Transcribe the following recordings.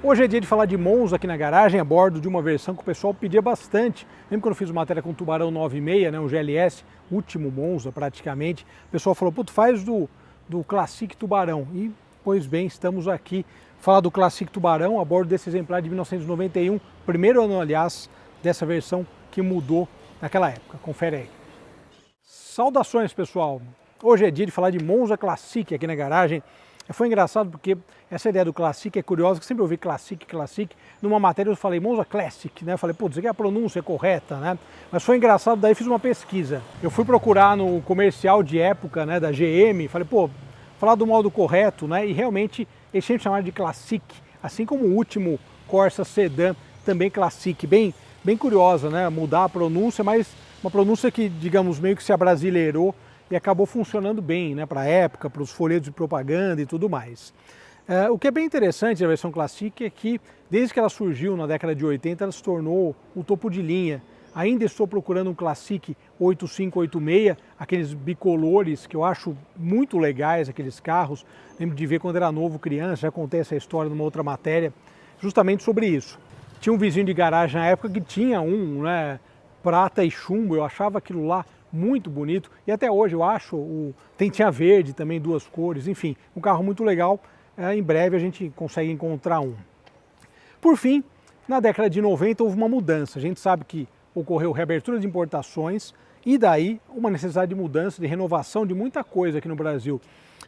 Hoje é dia de falar de Monza aqui na garagem, a bordo de uma versão que o pessoal pedia bastante. Lembra quando eu fiz matéria com o Tubarão 96, né, o GLS, último Monza praticamente. O pessoal falou, pô, tu faz do Classic Tubarão. E, pois bem, estamos aqui falar do Classic Tubarão a bordo desse exemplar de 1991, primeiro ano, aliás, dessa versão que mudou naquela época. Confere aí. Saudações, pessoal! Hoje é dia de falar de Monza Classic aqui na garagem. Foi engraçado porque essa ideia do Classic é curiosa, que sempre eu ouvi Classic. Numa matéria eu falei Monza Classic, né? Eu falei, putz, aqui a pronúncia é correta, né? Mas foi engraçado, daí fiz uma pesquisa. Eu fui procurar no comercial de época, né, da GM, falei, pô, falar do modo correto, né? E realmente eles sempre chamaram de Classic, assim como o último Corsa Sedan, também Classic. Bem curiosa, né? Mudar a pronúncia, mas uma pronúncia que, digamos, meio que se abrasileirou e acabou funcionando bem, né, para a época, para os folhetos de propaganda e tudo mais. O que é bem interessante da versão Classic é que, desde que ela surgiu na década de 80, ela se tornou o topo de linha. Ainda estou procurando um Classic 8586, aqueles bicolores que eu acho muito legais, aqueles carros. Lembro de ver quando era novo, criança, já contei essa história numa outra matéria, justamente sobre isso. Tinha um vizinho de garagem na época que tinha um, né, prata e chumbo, eu achava aquilo lá muito bonito, e até hoje eu acho, tinha verde também, duas cores, enfim, um carro muito legal. Em breve a gente consegue encontrar um. Por fim, na década de 90 houve uma mudança, a gente sabe que ocorreu reabertura de importações e daí uma necessidade de mudança, de renovação de muita coisa aqui no Brasil.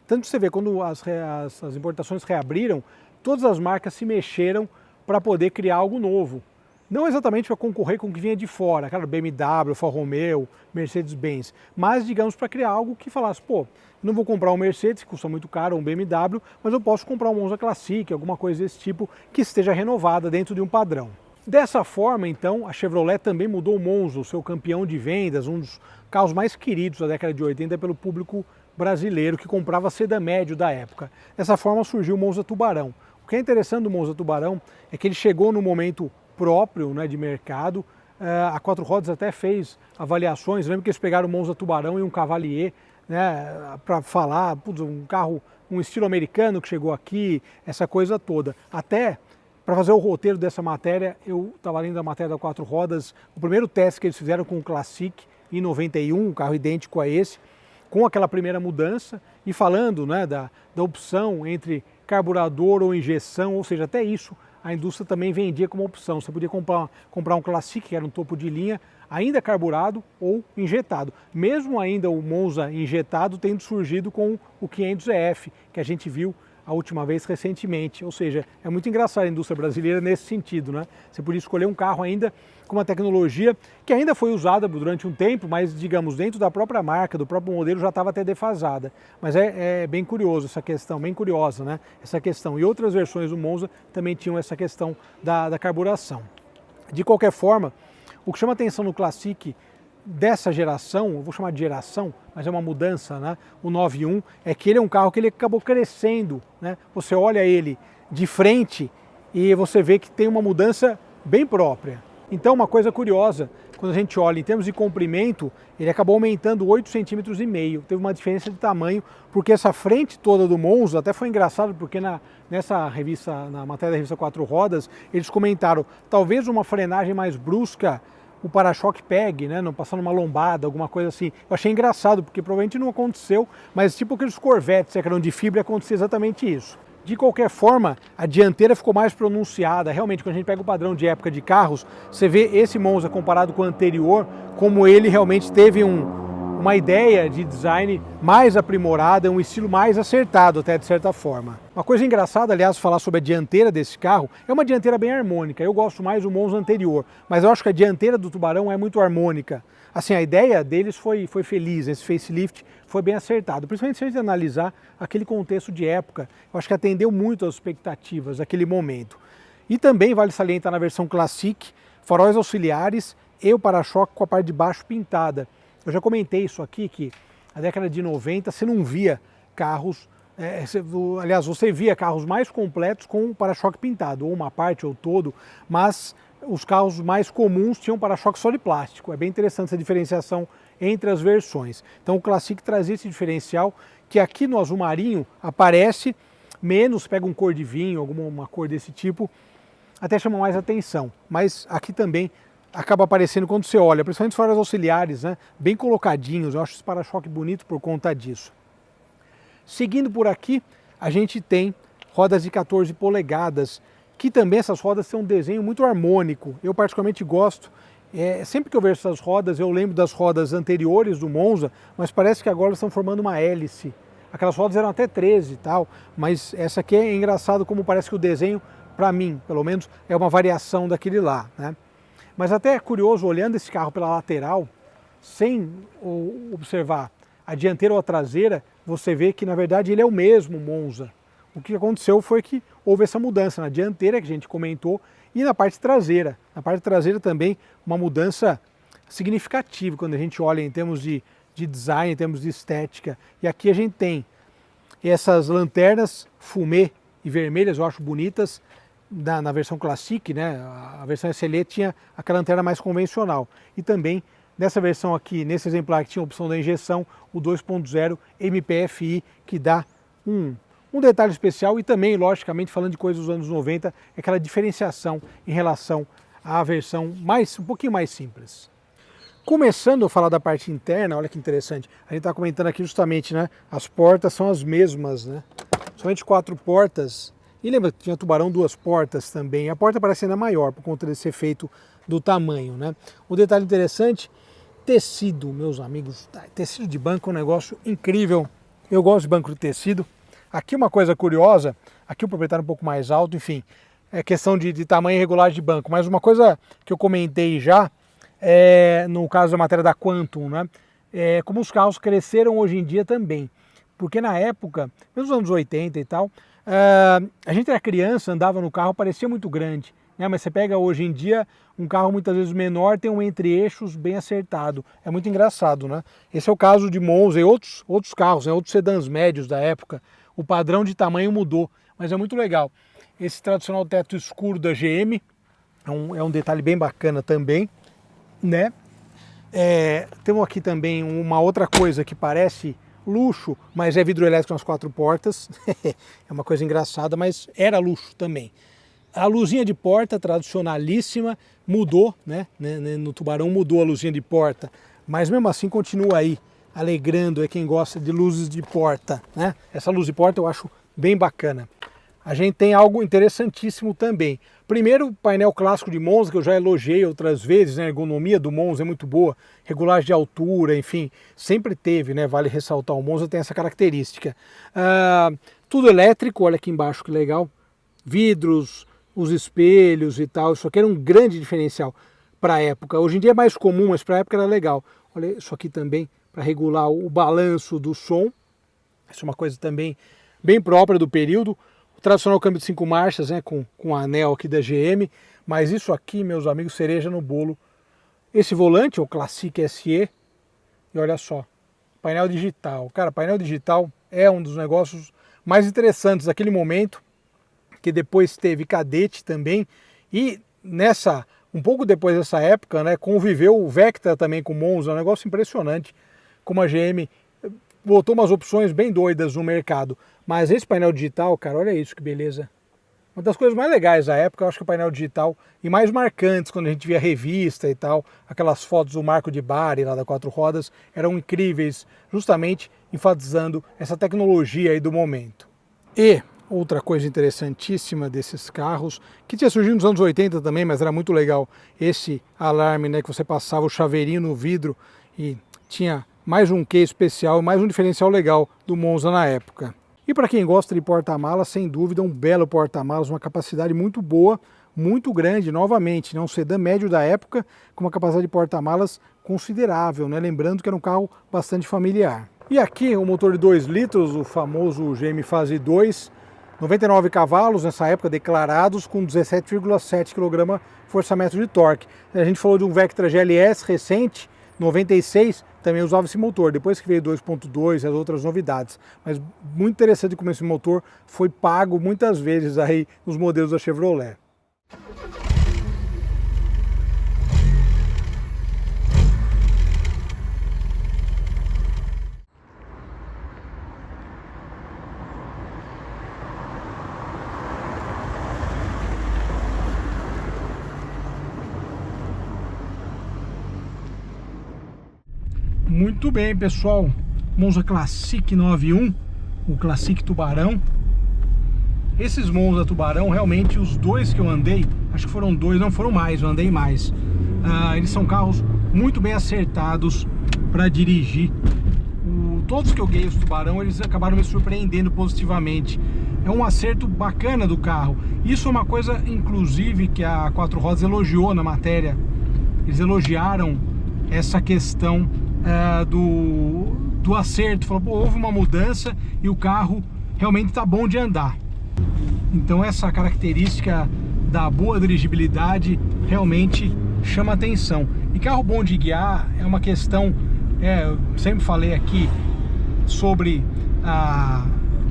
Tanto que você vê, quando as importações reabriram, todas as marcas se mexeram para poder criar algo novo. Não exatamente para concorrer com o que vinha de fora, cara, BMW, Alfa Romeo, Mercedes-Benz, mas, digamos, para criar algo que falasse, pô, não vou comprar um Mercedes, que custa muito caro, ou um BMW, mas eu posso comprar um Monza Classic, alguma coisa desse tipo, que esteja renovada dentro de um padrão. Dessa forma, então, a Chevrolet também mudou o Monza, o seu campeão de vendas, um dos carros mais queridos da década de 80 pelo público brasileiro, que comprava sedã médio da época. Dessa forma surgiu o Monza Tubarão. O que é interessante do Monza Tubarão é que ele chegou no momento próprio, né, de mercado. A Quatro Rodas até fez avaliações, lembro que eles pegaram o Monza Tubarão e um Cavalier, né, para falar, putz, um carro, um estilo americano que chegou aqui, essa coisa toda. Até para fazer o roteiro dessa matéria, eu estava lendo a matéria da Quatro Rodas, o primeiro teste que eles fizeram com o Classic em 91, um carro idêntico a esse, com aquela primeira mudança, e falando, né, da opção entre carburador ou injeção, ou seja, até isso a indústria também vendia como opção. Você podia comprar um Classic, que era um topo de linha, ainda carburado ou injetado. Mesmo ainda o Monza injetado tendo surgido com o 500EF, que a gente viu a última vez recentemente. Ou seja, é muito engraçado a indústria brasileira nesse sentido, né? Você podia escolher um carro ainda com uma tecnologia que ainda foi usada durante um tempo, mas, digamos, dentro da própria marca, do próprio modelo, já estava até defasada. Mas é bem curioso essa questão, bem curiosa, né? Essa questão. E outras versões do Monza também tinham essa questão da carburação. De qualquer forma, o que chama atenção no Classic dessa geração, eu vou chamar de geração, mas é uma mudança, né? O 91, é que ele é um carro que ele acabou crescendo, né? Você olha ele de frente e você vê que tem uma mudança bem própria. Então, uma coisa curiosa, quando a gente olha em termos de comprimento, ele acabou aumentando 8,5 centímetros. Teve uma diferença de tamanho, porque essa frente toda do Monza, até foi engraçado, porque nessa revista, na matéria da revista Quatro Rodas, eles comentaram, talvez uma frenagem mais brusca, o para-choque pegue, né, não passando uma lombada, alguma coisa assim. Eu achei engraçado, porque provavelmente não aconteceu, mas tipo aqueles Corvettes que eram de fibra, acontecia exatamente isso. De qualquer forma, a dianteira ficou mais pronunciada. Realmente, quando a gente pega o padrão de época de carros, você vê esse Monza comparado com o anterior, como ele realmente teve uma ideia de design mais aprimorada, um estilo mais acertado até de certa forma. Uma coisa engraçada, aliás, falar sobre a dianteira desse carro, é uma dianteira bem harmônica. Eu gosto mais do Monza anterior, mas eu acho que a dianteira do Tubarão é muito harmônica. Assim, a ideia deles foi feliz, esse facelift foi bem acertado, principalmente se a gente analisar aquele contexto de época. Eu acho que atendeu muito às expectativas daquele momento. E também vale salientar na versão Classic, faróis auxiliares e o para-choque com a parte de baixo pintada. Eu já comentei isso aqui, que na década de 90 você não via carros, aliás, você via carros mais completos com o para-choque pintado, ou uma parte ou todo, mas os carros mais comuns tinham para-choque só de plástico. É bem interessante essa diferenciação entre as versões. Então o Classic traz esse diferencial que aqui no azul marinho aparece menos, pega um cor de vinho, alguma cor desse tipo, até chama mais atenção. Mas aqui também acaba aparecendo quando você olha, principalmente os faróis auxiliares, né? Bem colocadinhos, eu acho esse para-choque bonito por conta disso. Seguindo por aqui, a gente tem rodas de 14 polegadas, que também essas rodas têm um desenho muito harmônico. Eu particularmente gosto. Sempre que eu vejo essas rodas, eu lembro das rodas anteriores do Monza, mas parece que agora estão formando uma hélice. Aquelas rodas eram até 13 e tal, mas essa aqui é engraçado como parece que o desenho, para mim, pelo menos, é uma variação daquele lá, né? Mas até é curioso, olhando esse carro pela lateral, sem observar a dianteira ou a traseira, você vê que na verdade ele é o mesmo Monza. O que aconteceu foi que houve essa mudança na dianteira, que a gente comentou, e na parte traseira. Na parte traseira também uma mudança significativa quando a gente olha em termos de design, em termos de estética. E aqui a gente tem essas lanternas fumê e vermelhas, eu acho bonitas, na versão Classic, né? A versão SLE tinha aquela lanterna mais convencional. E também nessa versão aqui, nesse exemplar que tinha a opção da injeção, o 2.0 MPFI, que dá um detalhe especial e também, logicamente, falando de coisas dos anos 90, é aquela diferenciação em relação à versão um pouquinho mais simples. Começando a falar da parte interna, olha que interessante, a gente está comentando aqui justamente, né, as portas são as mesmas, né, somente 4 portas, e lembra que tinha Tubarão 2 portas também, a porta parece ainda maior por conta desse efeito do tamanho, né. O detalhe interessante, tecido, meus amigos, tecido de banco é um negócio incrível, eu gosto de banco de tecido. Aqui uma coisa curiosa, aqui o proprietário é um pouco mais alto, enfim, é questão de tamanho e regulagem de banco, mas uma coisa que eu comentei já, no caso da matéria da Quantum, né, como os carros cresceram hoje em dia também, porque na época, nos anos 80 e tal, a gente era criança, andava no carro, parecia muito grande, né, mas você pega hoje em dia um carro muitas vezes menor, tem um entre-eixos bem acertado, é muito engraçado, né? Esse é o caso de Monza e outros carros, né, outros sedãs médios da época. O padrão de tamanho mudou, mas é muito legal. Esse tradicional teto escuro da GM é um detalhe bem bacana também, né? Temos aqui também uma outra coisa que parece luxo, mas é vidro elétrico nas 4 portas. É uma coisa engraçada, mas era luxo também. A luzinha de porta tradicionalíssima mudou, né? No Tubarão mudou a luzinha de porta, mas mesmo assim continua aí, alegrando quem gosta de luzes de porta, né? Essa luz de porta eu acho bem bacana. A gente tem algo interessantíssimo também. Primeiro, o painel clássico de Monza, que eu já elogiei outras vezes, né? A ergonomia do Monza é muito boa, regulagem de altura, enfim, sempre teve, né? Vale ressaltar, o Monza tem essa característica. Tudo elétrico, olha aqui embaixo que legal, vidros, os espelhos e tal, isso aqui era um grande diferencial para a época. Hoje em dia é mais comum, mas para a época era legal. Olha isso aqui também, para regular o balanço do som. Isso é uma coisa também bem própria do período. O tradicional câmbio de 5 marchas, né, com o anel aqui da GM. Mas isso aqui, meus amigos, cereja no bolo. Esse volante, o Classic SE, e olha só, painel digital. Cara, painel digital é um dos negócios mais interessantes daquele momento, que depois teve Cadete também, e um pouco depois dessa época, né, conviveu o Vectra também com o Monza, um negócio impressionante, como a GM botou umas opções bem doidas no mercado. Mas esse painel digital, cara, olha isso que beleza. Uma das coisas mais legais da época, eu acho que o painel digital, e mais marcantes quando a gente via revista e tal, aquelas fotos do Marco de Bari lá da 4 rodas, eram incríveis, justamente enfatizando essa tecnologia aí do momento. E outra coisa interessantíssima desses carros, que tinha surgido nos anos 80 também, mas era muito legal, esse alarme, né, que você passava o chaveirinho no vidro e tinha mais um quê especial, mais um diferencial legal do Monza na época. E para quem gosta de porta-malas, sem dúvida, um belo porta-malas, uma capacidade muito boa, muito grande, novamente, né, um sedã médio da época, com uma capacidade de porta-malas considerável, né, lembrando que era um carro bastante familiar. E aqui o motor de 2 litros, o famoso GM Fase 2, 99 cavalos nessa época declarados, com 17,7 kg força-metro de torque. A gente falou de um Vectra GLS recente, 96, também usava esse motor, depois que veio 2.2 e as outras novidades. Mas muito interessante como esse motor foi pago muitas vezes aí nos modelos da Chevrolet. Muito bem, pessoal. Monza Classic 91, o Classic Tubarão. Esses Monza Tubarão, realmente, os dois que eu andei, acho que foram dois, não foram mais, eu andei mais. Eles são carros muito bem acertados para dirigir. Todos que eu guiei os Tubarão, eles acabaram me surpreendendo positivamente. É um acerto bacana do carro. Isso é uma coisa, inclusive, que a Quatro Rodas elogiou na matéria. Eles elogiaram essa questão do acerto. Falou, pô, houve uma mudança e o carro realmente está bom de andar. Então essa característica da boa dirigibilidade realmente chama atenção. E carro bom de guiar é uma questão, eu sempre falei aqui sobre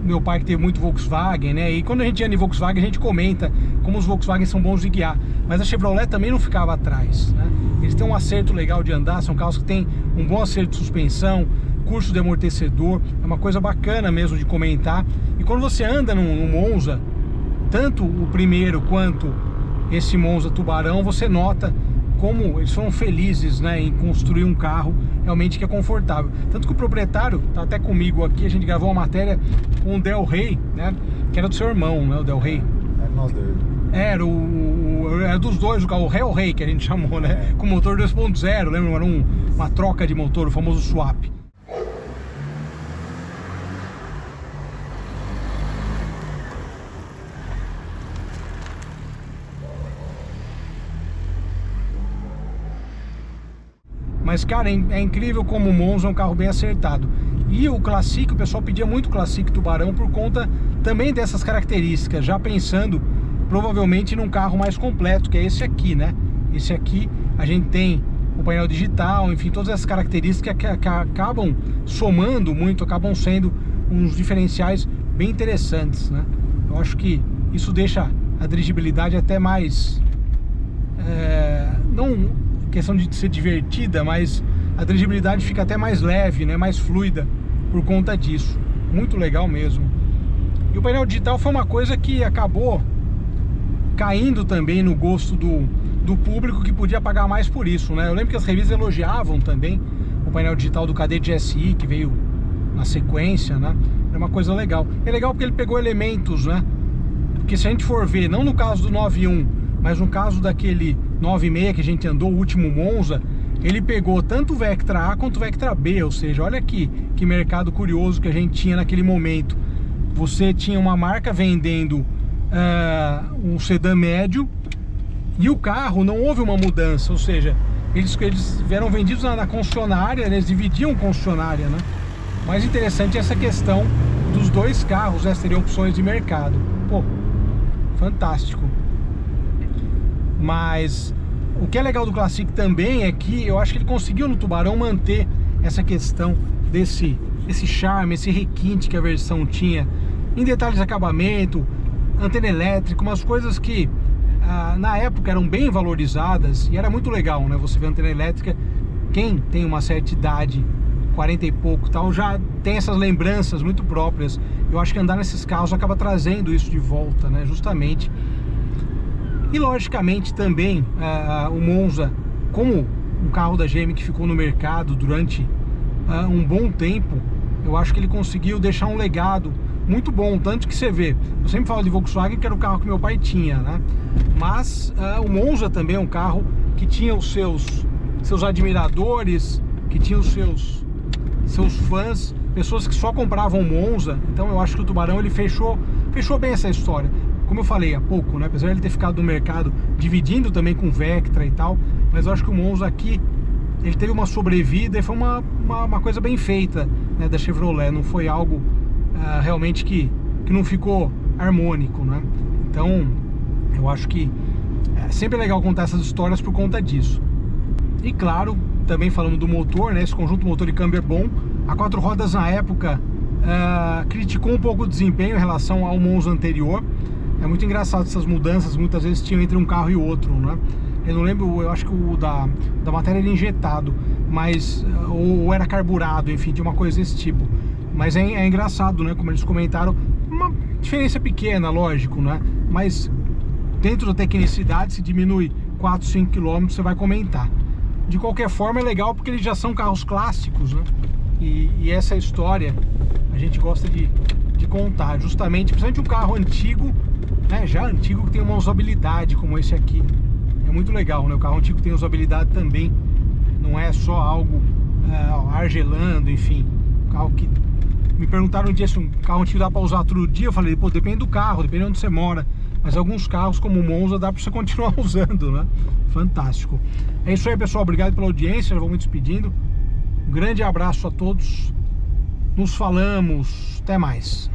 meu pai que teve muito Volkswagen, né? E quando a gente anda em Volkswagen, a gente comenta como os Volkswagen são bons de guiar. Mas a Chevrolet também não ficava atrás, né? Eles têm um acerto legal de andar, são carros que têm um bom acerto de suspensão, curso de amortecedor, é uma coisa bacana mesmo de comentar. E quando você anda num Monza, tanto o primeiro quanto esse Monza Tubarão, você nota como eles foram felizes, né, em construir um carro realmente que é confortável. Tanto que o proprietário tá até comigo aqui, a gente gravou uma matéria com o Del Rey, né, que era do seu irmão, né, o Del Rey. É nós dois. Era dos dois, o Del Rey que a gente chamou, né, com motor 2.0, lembra? Era uma troca de motor, o famoso swap. Mas, cara, é incrível como o Monza é um carro bem acertado. E o Classic, o pessoal pedia muito o Classic Tubarão por conta também dessas características, já pensando provavelmente num carro mais completo, que é esse aqui, né? Esse aqui a gente tem o painel digital, enfim, todas essas características que acabam somando muito, acabam sendo uns diferenciais bem interessantes, né? Eu acho que isso deixa a dirigibilidade até mais... não questão de ser divertida, mas a dirigibilidade fica até mais leve, né, mais fluida por conta disso. Muito legal mesmo. E o painel digital foi uma coisa que acabou caindo também no gosto do público, que podia pagar mais por isso, né? Eu lembro que as revistas elogiavam também o painel digital do Kadett GSI, que veio na sequência, né? É uma coisa legal. É legal porque ele pegou elementos, né? Porque se a gente for ver, não no caso do 91, mas no caso daquele 96 que a gente andou, o último Monza, ele pegou tanto o Vectra A quanto o Vectra B, ou seja, olha aqui que mercado curioso que a gente tinha naquele momento. Você tinha uma marca vendendo um sedã médio e o carro não houve uma mudança, ou seja, eles vieram vendidos na concessionária, eles dividiam concessionária, né? Mais interessante é essa questão dos dois carros, terem opções de mercado. Pô, fantástico. Mas o que é legal do Classic também é que eu acho que ele conseguiu no Tubarão manter essa questão desse charme, esse requinte que a versão tinha em detalhes de acabamento, antena elétrica, umas coisas que na época eram bem valorizadas e era muito legal, né? Você vê antena elétrica, quem tem uma certa idade, 40 e pouco tal, já tem essas lembranças muito próprias. Eu acho que andar nesses carros acaba trazendo isso de volta, né? Justamente. E logicamente também o Monza, como um carro da GM que ficou no mercado durante um bom tempo, eu acho que ele conseguiu deixar um legado muito bom. Tanto que você vê, eu sempre falo de Volkswagen, que era o carro que meu pai tinha, né? Mas o Monza também é um carro que tinha os seus admiradores, que tinha os seus fãs, pessoas que só compravam Monza. Então eu acho que o Tubarão ele fechou bem essa história. Como eu falei há pouco, né? Apesar de ele ter ficado no mercado dividindo também com Vectra e tal, mas eu acho que o Monza aqui ele teve uma sobrevida e foi uma coisa bem feita, né, da Chevrolet. Não foi algo realmente que não ficou harmônico, né? Então eu acho que é sempre legal contar essas histórias por conta disso. E claro, também falando do motor, né? Esse conjunto motor e câmbio é bom. A Quatro Rodas na época criticou um pouco o desempenho em relação ao Monza anterior. É muito engraçado essas mudanças, muitas vezes tinham entre um carro e outro, né? Eu não lembro, eu acho que o da matéria era injetado, mas ou era carburado, enfim, tinha uma coisa desse tipo. Mas é engraçado, né? Como eles comentaram, uma diferença pequena, lógico, né? Mas dentro da tecnicidade, se diminui 4, 5 km, você vai comentar. De qualquer forma é legal porque eles já são carros clássicos, né? E essa história a gente gosta de contar, justamente, principalmente um carro antigo, né? Já antigo, que tem uma usabilidade como esse aqui. É muito legal, né? O carro antigo tem usabilidade também, não é só algo argelando, enfim. Um carro que... Me perguntaram um dia se um carro antigo dá para usar todo dia. Eu falei, pô, depende do carro, depende de onde você mora. Mas alguns carros, como o Monza, dá para você continuar usando, né? Fantástico. É isso aí, pessoal. Obrigado pela audiência. Já vou me despedindo. Um grande abraço a todos. Nos falamos. Até mais.